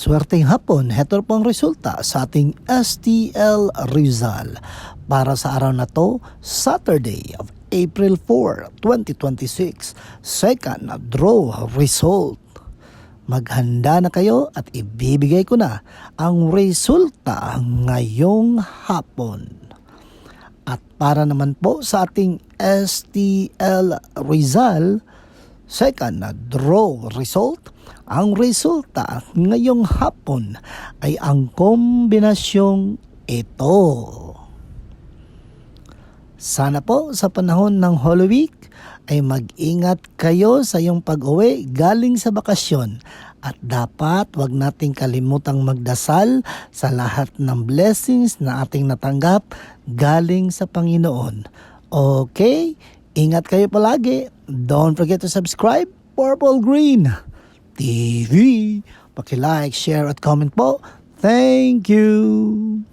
Swerteng hapon, heto po ang resulta sa ating STL Rizal para sa araw na to, Saturday of April 4, 2026, second draw result. Maghanda na kayo at ibibigay ko na ang resulta ngayong hapon. At para naman po sa ating STL Rizal, second draw result, ang resulta ngayong hapon ay ang kombinasyong ito. Sana po sa panahon ng Holy Week ay mag-ingat kayo sa iyong pag-uwi galing sa bakasyon. At dapat wag nating kalimutang magdasal sa lahat ng blessings na ating natanggap galing sa Panginoon. Okay? Ingat kayo palagi. Don't forget to subscribe, Purple Green TV. Paki-like, share at comment po. Thank you!